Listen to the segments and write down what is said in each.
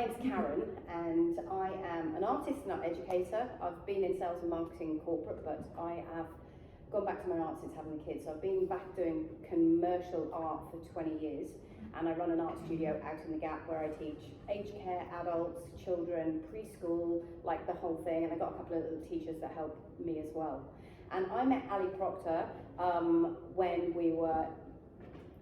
name's Karen, and I am an artist, not educator. I've been in sales and marketing and corporate, but I have gone back to my art since having the kids. So I've been back doing commercial art for 20 years, and I run an art studio out in the Gap where I teach aged care, adults, children, preschool, like the whole thing, and I've got a couple of little teachers that help me as well. And I met Ali Proctor when we were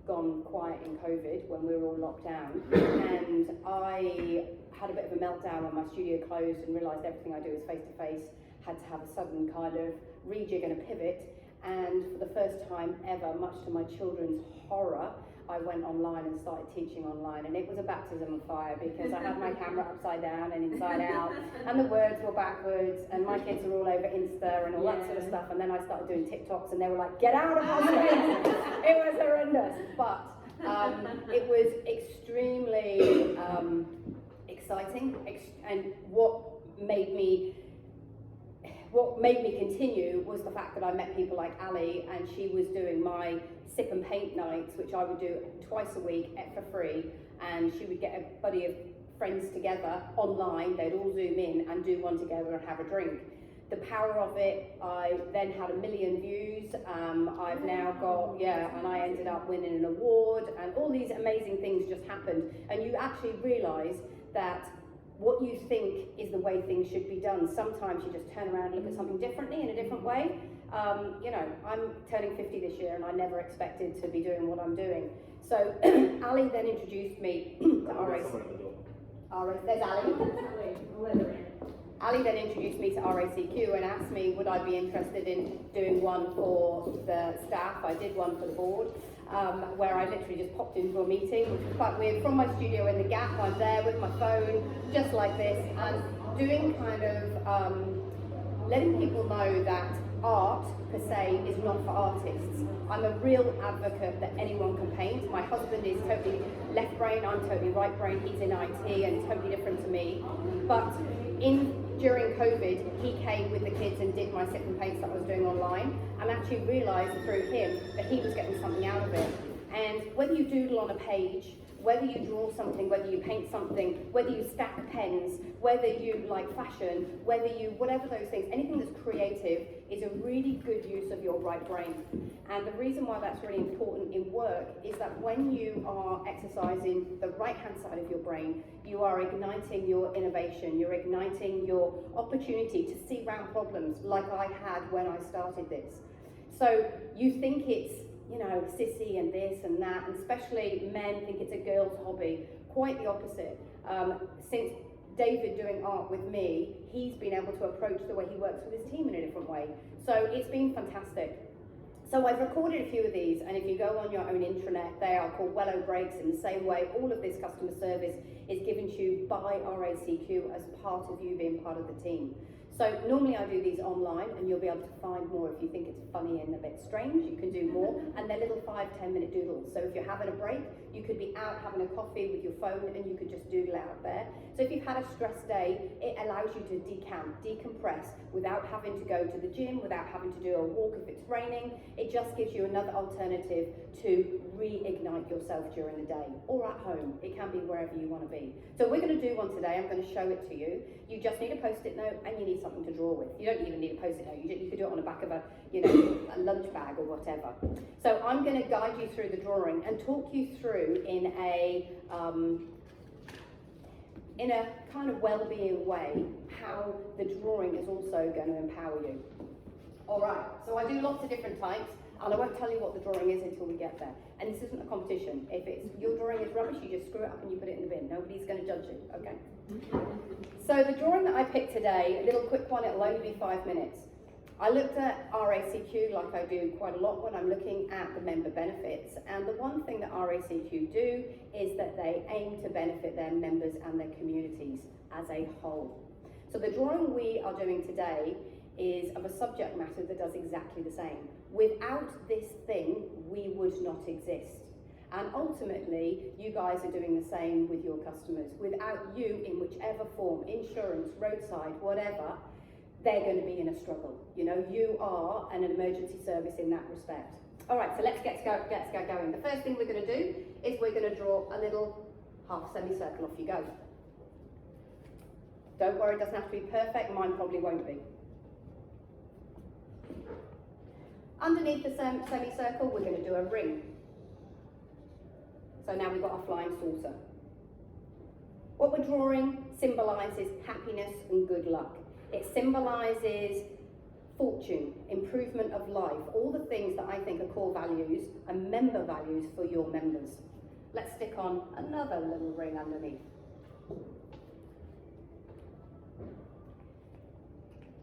gone quiet in COVID, when we were all locked down, and I had a bit of a meltdown when my studio closed and realised everything I do is face-to-face, had to have a sudden kind of rejig and a pivot, and for the first time ever, much to my children's horror, I went online and started teaching online, and it was a baptism of fire because I had my camera upside down and inside out, and the words were backwards, and my kids are all over Insta and all that sort of stuff, and then I started doing TikToks and they were like, get out of my space! It was horrendous, but it was extremely exciting, and what made me continue was the fact that I met people like Ali, and she was doing my sip and paint nights, which I would do twice a week for free, and she would get a buddy of friends together online. They'd all Zoom in and do one together and have a drink. The power of it, I then had 1 million views. I've now got, and I ended up winning an award, and all these amazing things just happened, and you actually realise that what you think is the way things should be done, sometimes you just turn around and look at something differently in a different way. I'm turning 50 this year, and I never expected to be doing what I'm doing. So Ali then introduced me to RACQ. There's Ali. Ali then introduced me to RACQ and asked me would I be interested in doing one for the staff. I did one for the board, where I literally just popped into a meeting, which was quite weird. From my studio in the Gap, I'm there with my phone, just like this, and doing kind of letting people know that art per se is not for artists. I'm a real advocate that anyone can paint. My husband is totally left brain, I'm totally right brain. He's in IT and totally different to me. But during COVID, he came with the kids and did my sip and paints that I was doing online, and actually realised through him that he was getting something out of it. And whether you doodle on a page, whether you draw something, whether you paint something, whether you stack pens, whether you like fashion, whatever those things, anything that's creative is a really good use of your right brain. And the reason why that's really important in work is that when you are exercising the right-hand side of your brain, you are igniting your innovation, you're igniting your opportunity to see round problems like I had when I started this. So you think it's, sissy and this and that, and especially men think it's a girl's hobby. Quite the opposite. Since David doing art with me, he's been able to approach the way he works with his team in a different way. So it's been fantastic. So I've recorded a few of these, and if you go on your own intranet, they are called Wello Breaks in the same way. All of this customer service is given to you by RACQ as part of you being part of the team. So normally I do these online, and you'll be able to find more. If you think it's funny and a bit strange, you can do more, and they're little 5-10 minute doodles. So if you're having a break, you could be out having a coffee with your phone, and you could just doodle out there. So if you've had a stressed day, it allows you to decompress without having to go to the gym, without having to do a walk if it's raining. It just gives you another alternative to reignite yourself during the day, or at home. It can be wherever you want to be. So we're going to do one today. I'm going to show it to you. You just need a post-it note, and you need something to draw with. You don't even need a post-it note. You could do it on the back of a lunch bag or whatever. So I'm going to guide you through the drawing and talk you through in a kind of well-being way how the drawing is also going to empower you. All right. So I do lots of different types, and I won't tell you what the drawing is until we get there. And this isn't a competition. If your drawing is rubbish, you just screw it up and you put it in the bin. Nobody's going to judge you, okay? So the drawing that I picked today, a little quick one, it'll only be 5 minutes. I looked at RACQ like I do quite a lot when I'm looking at the member benefits. And the one thing that RACQ do is that they aim to benefit their members and their communities as a whole. So the drawing we are doing today is of a subject matter that does exactly the same. Without this thing, we would not exist. And ultimately, you guys are doing the same with your customers. Without you, in whichever form, insurance, roadside, whatever, they're going to be in a struggle. You are an emergency service in that respect. All right, so let's get going. The first thing we're going to do is we're going to draw a little half semicircle. Off you go. Don't worry, it doesn't have to be perfect, mine probably won't be. Underneath the semicircle, we're going to do a ring. So now we've got our flying saucer. What we're drawing symbolises happiness and good luck. It symbolises fortune, improvement of life, all the things that I think are core values and member values for your members. Let's stick on another little ring underneath.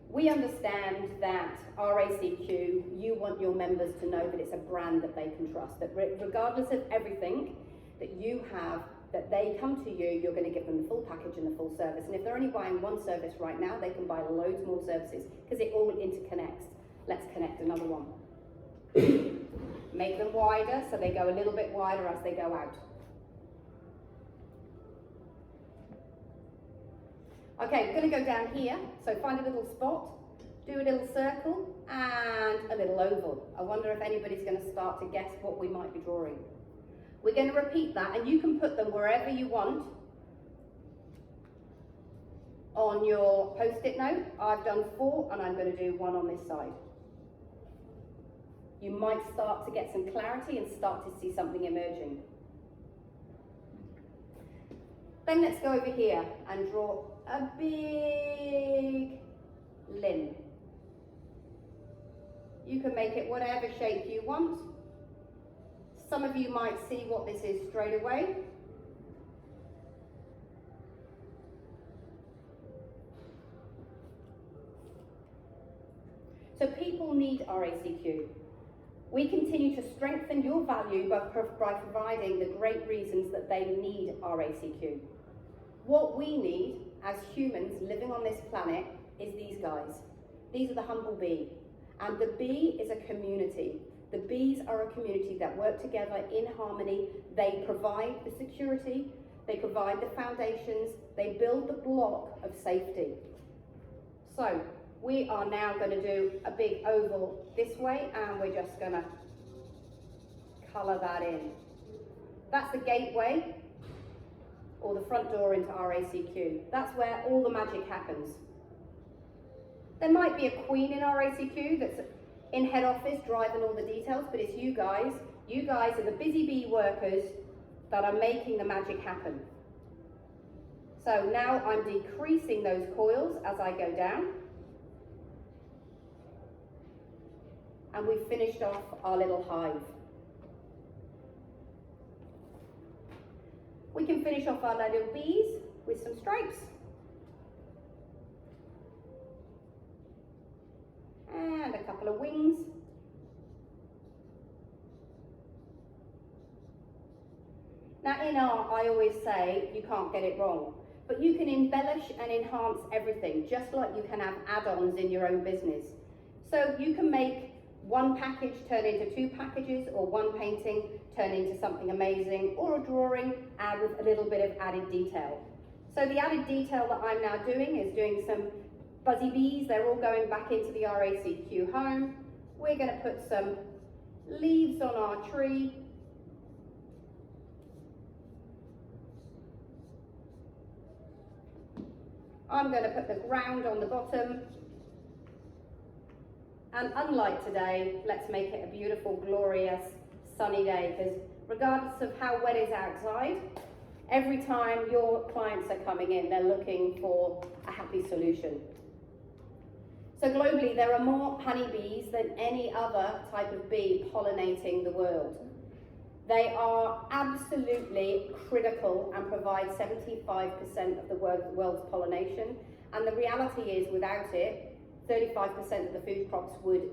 We understand that RACQ, you want your members to know that it's a brand that they can trust, that regardless of everything that you have, that they come to you, you're going to give them the full package and the full service. And if they're only buying one service right now, they can buy loads more services because it all interconnects. Let's connect another one. Make them wider so they go a little bit wider as they go out. Okay, we're going to go down here, so find a little spot, do a little circle and a little oval. I wonder if anybody's going to start to guess what we might be drawing. We're going to repeat that, and you can put them wherever you want on your post-it note. I've done 4 and I'm going to do 1 on this side. You might start to get some clarity and start to see something emerging. Then let's go over here and draw a big limb. You can make it whatever shape you want. Some of you might see what this is straight away. So people need RACQ. We continue to strengthen your value by providing the great reasons that they need RACQ. What we need as humans living on this planet is these guys. These are the humble bee. And the bee is a community. The bees are a community that work together in harmony. They provide the security, they provide the foundations, they build the block of safety. So we are now going to do a big oval this way, and we're just going to colour that in. That's the gateway, or the front door into RACQ. That's where all the magic happens. There might be a queen in RACQ that's in head office driving all the details, but it's you guys. You guys are the busy bee workers that are making the magic happen. So now I'm decreasing those coils as I go down. And we've finished off our little hive. We can finish off our little bees with some stripes. And a couple of wings. Now in art, I always say you can't get it wrong, but you can embellish and enhance everything, just like you can have add-ons in your own business. So you can make one package turn into 2 packages, or one painting turn into something amazing, or a drawing with a little bit of added detail. So the added detail that I'm now doing is doing some buzzy bees. They're all going back into the RACQ home. We're going to put some leaves on our tree. I'm going to put the ground on the bottom. And unlike today, let's make it a beautiful, glorious, sunny day, because regardless of how wet it is outside, every time your clients are coming in, they're looking for a happy solution. So globally, there are more honeybees than any other type of bee pollinating the world. They are absolutely critical and provide 75% of the world's pollination. And the reality is, without it, 35% of the food crops would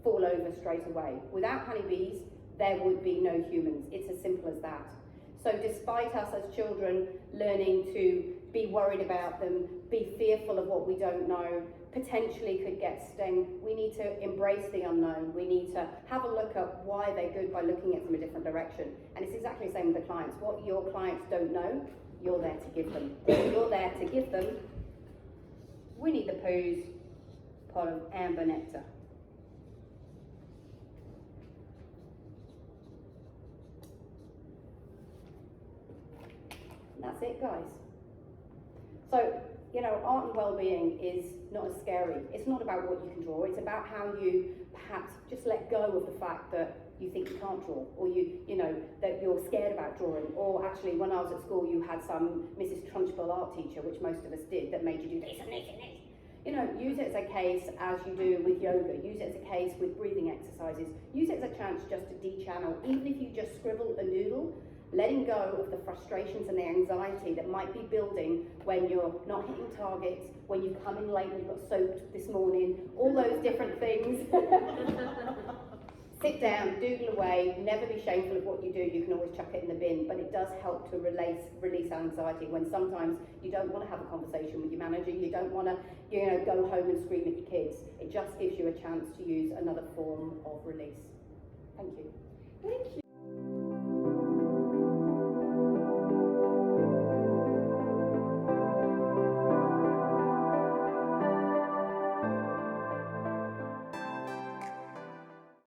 fall over straight away. Without honeybees, there would be no humans. It's as simple as that. So despite us as children learning to be worried about them, be fearful of what we don't know, potentially could get stung, we need to embrace the unknown. We need to have a look at why they're good by looking at it from a different direction. And it's exactly the same with the clients. What your clients don't know, you're there to give them. You're there to give them Winnie the Pooh's pot of amber nectar. And that's it, guys. So you know, art and well-being is not as scary. It's not about what you can draw, it's about how you perhaps just let go of the fact that you think you can't draw, or you know, that you're scared about drawing, or actually when I was at school you had some Mrs. Trunchbull art teacher, which most of us did, that made you do this and this and this. You know, use it as a case as you do with yoga, use it as a case with breathing exercises, use it as a chance just to de-channel, even if you just scribble a doodle, letting go of the frustrations and the anxiety that might be building when you're not hitting targets, when you come in late and you got soaked this morning, all those different things. Sit down, doodle away, never be shameful of what you do. You can always chuck it in the bin, but it does help to release anxiety when sometimes you don't want to have a conversation with your manager, you don't want to, you know, go home and scream at your kids. It just gives you a chance to use another form of release. Thank you. Thank you.